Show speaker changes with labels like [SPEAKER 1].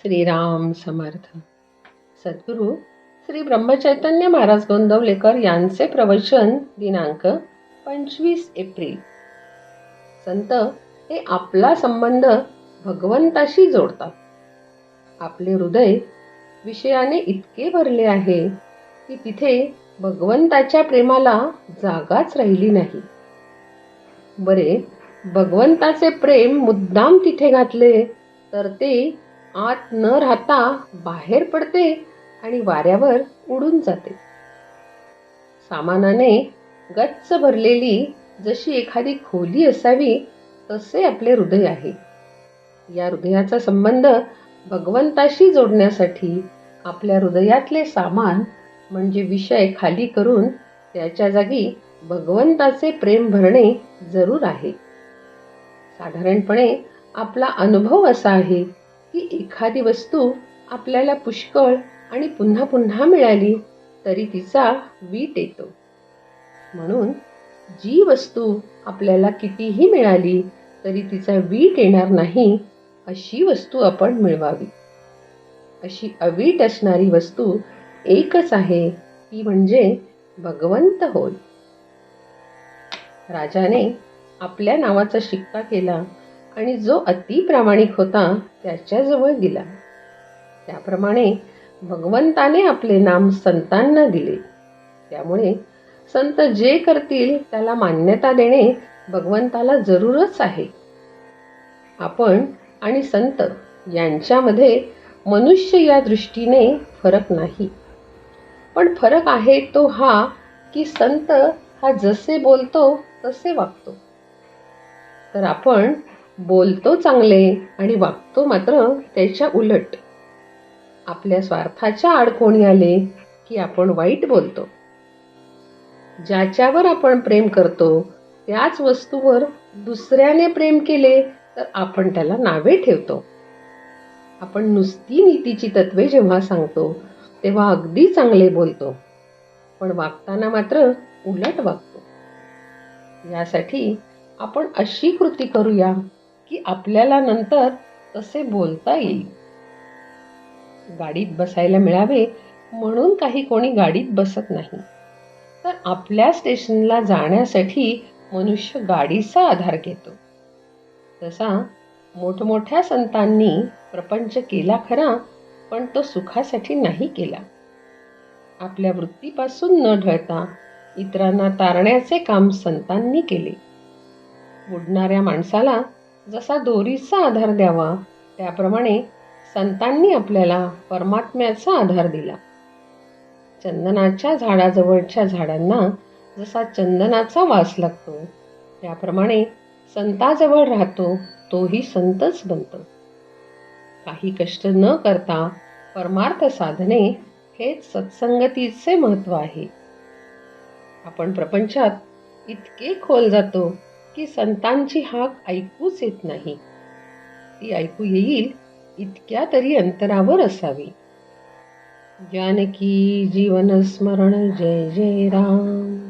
[SPEAKER 1] श्रीराम समर्थ. सद्गुरू श्री ब्रह्मचैतन्य महाराज गोंदवलेकर यांचे प्रवचन दिनांक 25 एप्रिल. संत हे आपला संबंध भगवंताशी जोडतात. आपले हृदय विषयाने इतके भरले आहे की तिथे भगवंताच्या प्रेमाला जागाच राहिली नाही. बरे, भगवंताचे प्रेम मुद्दाम तिथे घातले तर ते आत न राहता बाहेर पडते आणि वाऱ्यावर उडून जाते. सामानाने गच्च भरलेली जशी एखादी खोली असावी तसे आपले हृदय आहे. या हृदयाचा संबंध भगवंताशी जोडण्यासाठी आपल्या हृदयातले सामान म्हणजे विषय खाली करून त्याच्या जागी भगवंताचे प्रेम भरणे जरूर आहे. साधारणपणे आपला अनुभव असा आहे की एखादी वस्तू आपल्याला पुष्कळ आणि पुन्हा पुन्हा मिळाली तरी तिचा वीट येतो. म्हणून जी वस्तू आपल्याला कितीही मिळाली तरी तिचा वीट येणार नाही अशी वस्तू आपण मिळवावी. अशी अवीट असणारी वस्तू एकच आहे, ती म्हणजे भगवंत होय. राजाने आपल्या नावाचा शिक्का केला आणि जो अति प्रामाणिक होता त्याच्याजवळ दिला. त्याप्रमाणे भगवंताने आपले नाम संतांना दिले. त्यामुळे संत जे करतील त्याला मान्यता देणे भगवंताला जरूरच आहे. आपण आणि संत यांच्यामध्ये मनुष्य या दृष्टीने फरक नाही. पण फरक आहे तो हा की संत हा जसे बोलतो तसे वागतो, तर आपण बोलतो चांगले आणि वागतो मात्र त्याच्या उलट. आपल्या स्वार्थाच्या आड कोणी आले की आपण वाईट बोलतो. ज्याच्यावर आपण प्रेम करतो त्याच वस्तूवर दुसऱ्याने प्रेम केले तर आपण त्याला नावे ठेवतो. आपण नुसती नीतीची तत्वे जेव्हा सांगतो तेव्हा अगदी चांगले बोलतो, पण वागताना मात्र उलट वागतो. यासाठी आपण अशी कृती करूया की आपल्याला नंतर तसे बोलता येईल. गाडीत बसायला मिळावे म्हणून काही कोणी गाडीत बसत नाही, तर आपल्या स्टेशनला जाण्यासाठी मनुष्य गाडीचा आधार घेतो. तसा मोठमोठ्या संतांनी प्रपंच केला खरा, पण तो सुखासाठी नाही केला. आपल्या वृत्तीपासून न ढळता इतरांना तारण्याचे काम संतांनी केले. बुडणाऱ्या माणसाला जसा दोरीचा आधार द्यावा त्याप्रमाणे संतांनी आपल्याला परमात्म्याचा आधार दिला. चंदनाच्या झाडाजवळच्या झाडांना जसा चंदनाचा वास लागतो त्याप्रमाणे संताजवळ राहतो तोही संतच बनतो. काही कष्ट न करता परमार्थ साधने हेच सत्संगतीचे महत्त्व आहे. आपण प्रपंचात इतके खोल जातो की संतांची हाक ऐकूच येत नाही. ती ऐकू येईल इतक्या तरी अंतरावर असावी. जानकी जीवन स्मरण जय जय राम.